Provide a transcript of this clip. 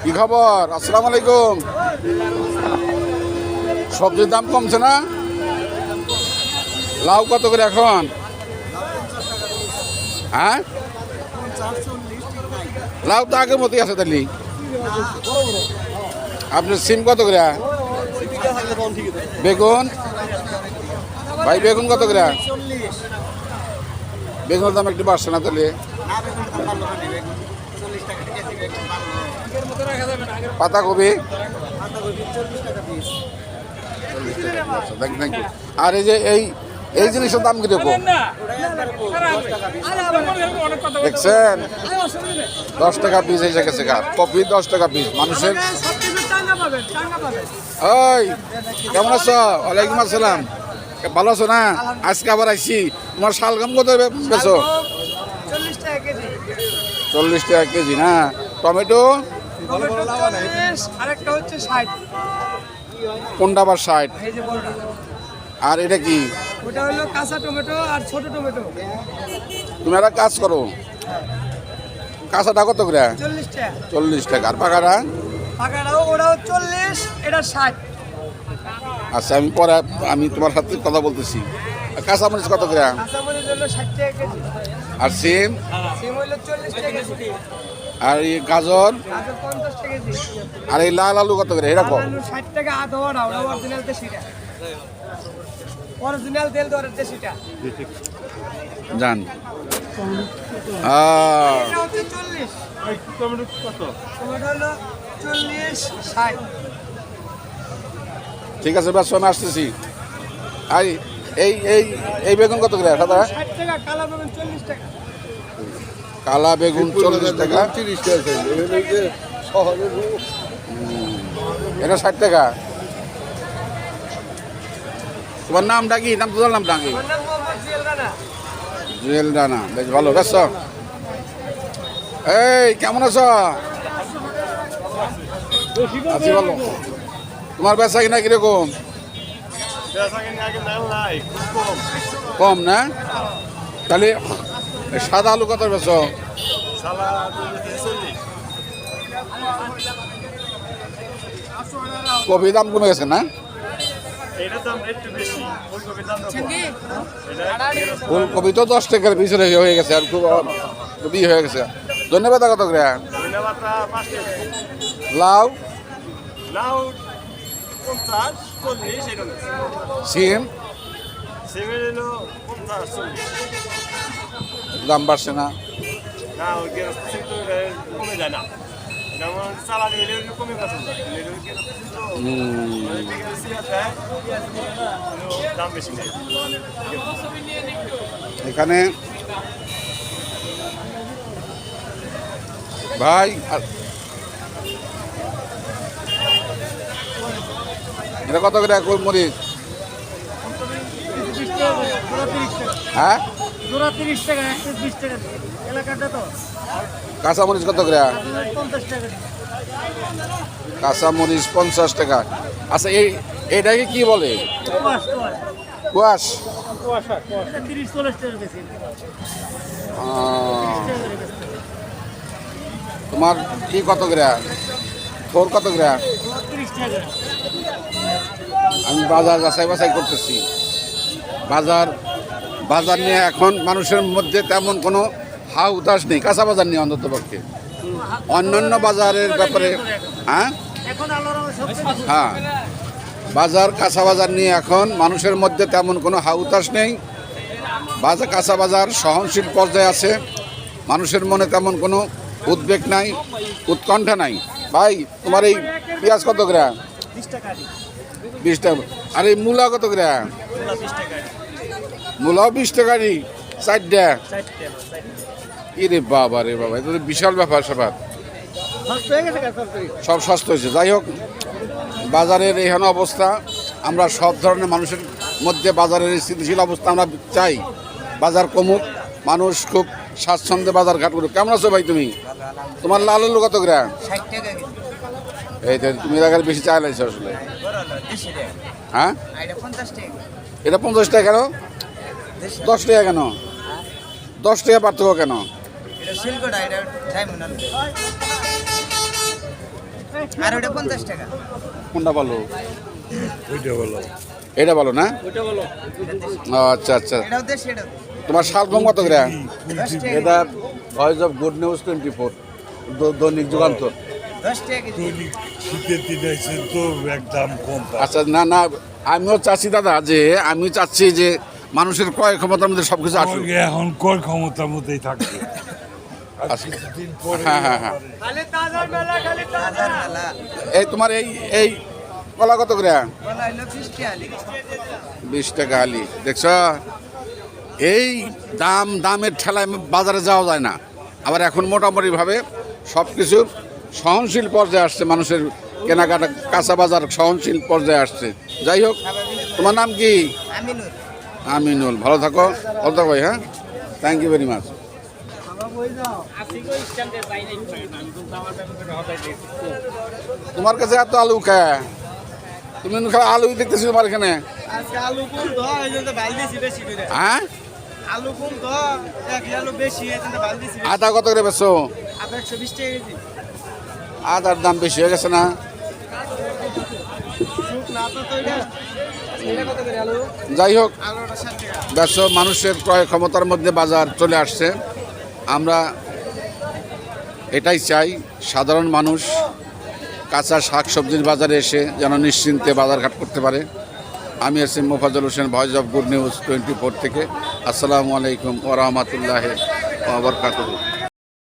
কি খবর? আসসালামু আলাইকুম। সবজির দাম কমছে না? লাউ কত করে এখন? হ্যাঁ, লাউ তো আগের মতোই আছে তাহলে। আপনার সিম কত করে? বেগুন ভাই, বেগুন কত করে? বেগুনের দাম একটু বাড়ছে না তাহলে? পাতাকপি আর এই যে এই জিনিসের দাম কিরকম দেখছেন? 10 টাকা পিস এসে গেছে। কপি 10 টাকা পিস। মানুষের ওই কেমন আছো? ওয়ালাইকুম আসসালাম। ভালো আছো না? আজকে আবার আইছি। তোমার শালগম কত বেছো? 40 টাকা কেজি না? টমেটো কোনটা আবার 60? আর এটা কি? ওটা হলো কাঁচা টমেটো আর ছোট টমেটো। তুমি একটা কাজ করো, কাঁচাটা কত করে? 40 টাকা। 40 টাকা। আর পাকাটা? পাকাটাও ওরাও 40, এটা 60। আচ্ছা, আমি তোমার সাথে কথা বলতেছি। কাঁচামরিচ কত করে? কাঁচামরিচ হলো 60 টাকা কেজি। আর সিম? সিম হলো 40 টাকা কেজি। আর এই গাজর? গাজর 50 টাকা কেজি। আর এই লাল আলু কত করে? এরকম আলু 60 টাকা আধা ওরা অরিজিনাল দেশিটা। অরিজিনাল তেল দরের দেশিটা। জান এটা হচ্ছে 40। টমেটো কত? টমেটো হলো 40, 60। ঠিক আছে, ব্যস্ত আমি আসতেছি। আর এই এই এই বেগুন কত করে? সাদা 60 টাকা, কালা বেগুন 40 টাকা। কালা বেগুন 40 টাকা। 30 টাকা। এটা 60 টাকা। তোমার নামটা কি? নাম তোর নামটা কি? আমার নাম মোহাম্মদ জিয়াল রানা। জুয়েল রানা। বেশ ভালো। ব্যস্ত এই কেমন আছো? আছি ভালো। তোমার বেচা কিনা কিরকম? কম না? তাহলে সাদা আলু কত বেচো? কপির দাম কমে গেছে না? ফুলকপি তো 10 টাকার পিছনে হয়ে গেছে। আর খুব কপি হয়ে গেছে। ধন্যবাদ। কত করে? লাউ? সিম দাম বাড়ছে না? এখানে ভাই এটা কত করে মরিচ? হ্যাঁ, 30 টাকা, 120 টাকা এলাকাটা তো। কাঁচামরিচ কত করে? 50 টাকা। কাঁচামরিচ 50 টাকা। আচ্ছা, এটাকে কি বলে? কোয়াশ। কোয়াশ। এটা 30-40 টাকা বেশি। তোমার কি কত করে? তোর কত করে? 30 টাকা। আমি বাজার বাছাই করতেছি। বাজার নিয়ে এখন মানুষের মধ্যে তেমন কোনো হাউ উতাস নেই। কাঁচা বাজার নিয়ে অন্তত পক্ষে। অন্যান্য বাজারের ব্যাপারে হ্যাঁ হ্যাঁ বাজার কাঁচা বাজার নিয়ে এখন মানুষের মধ্যে তেমন কোনো হাউতাস নেই। কাঁচা বাজার সহনশীল পর্যায়ে আছে। মানুষের মনে তেমন কোনো উদ্বেগ নাই, উৎকণ্ঠা নাই। ভাই, তোমার এই পেঁয়াজ কত করে? 20 টাকা। আর এই মূলা কত করে? মূলাও 20 টাকারই 4টা। রে বাবা, এটা তো বিশাল ব্যাপার স্যাপার। সব সস্তা হয়েছে। যাই হোক, বাজারের এখানে অবস্থা। আমরা সব ধরনের মানুষের মধ্যে বাজারের স্থিতিশীল অবস্থা আমরা চাই। বাজার কমুক, মানুষ খুব স্বাচ্ছন্দ্যে বাজার ঘাট করুক। কেমন আছো ভাই তুমি? তোমার লাল আলু কত করে? 60 টাকা। এই তো তুমি এলাকার বেশি চাই লাগছে আসলে। হ্যাঁ, এটা 50 টাকা কেন? 10 টাকা কেন? 10 টাকা পার্থক্য কেন? আর ওটা 50 টাকা। কোনটা ভালো? ওইটা বলো। এটা ভালো না? ওটা বলো। আচ্ছা আচ্ছা। এটাও দেশি এটা। তোমার শালগম কত করে? 10 টাকা। এটা ভয়েস অফ গুড নিউজ 24 দৈনিক যুগান্তর। 10 টাকা কেজি। দৈনিক শীতের দিন আইছেন তো একদম কম পায়। আচ্ছা না না, আমিও চাচ্ছি দাদা যে আমি চাচ্ছি যে মানুষের ক্রয় ক্ষমতার মধ্যে সব কিছু আসুক। আমাকে এখন ক্রয় ক্ষমতার মধ্যেই থাকবে। আর আচ্ছা। কিছুদিন পরে হ্যাঁ, হ্যাঁ, হ্যাঁ। খালি তাজা মেলা, খালি তাজা মেলা। এই তোমার এই কলা কত করে? বলা হলো 20 টাকা আলি। 20 টাকা আলি। দেখছ, এই দামের ঠেলায় বাজারে যাওয়া যায় না। আবার এখন মোটামুটিভাবে সব কিছু সহনশীল পর্যায়ে আসছে, মানুষের কেনাকাটা কাঁচা বাজার সহনশীল পর্যায়ে আসছে। যাই হোক, তোমার নাম কি? আমিনুর। আমিনুল। ভালো থাকো ভাই। হ্যাঁ, থ্যাংক ইউ ভেরি মাচ। তোমার কাছে এত আলু খায়, তুমি খালি আলুই দেখতেছি তোমার এখানে। আজকে আলু কম তো, এই জন্য বাল দিছি বেশি করে। হ্যাঁ, আলু কম তো, এক আলু বেশি, এই জন্য বাল দিছি। আদা কত করে বেছো? আদা 120 টাকা কেজি। আদার দাম বেশি হয়ে গেছে না? শুক না তো এটা। এটা কত করে আলু? যাই হোক, আলুটা 60 টাকা। ব্যবসা মানুষের ক্রয় ক্ষমতার মধ্যে বাজার চলে আসছে। আমরা এটাই চাই, সাধারণ মানুষ কাঁচা শাক সবজির বাজারে এসে যেন নিশ্চিন্তে বাজারঘাট করতে পারে। আমি আছি Mofazzal Hossain, voice of good news 24 থেকে। আসসালামু আলাইকুম ওয়া রাহমাতুল্লাহি ওয়া বারাকাতুহু।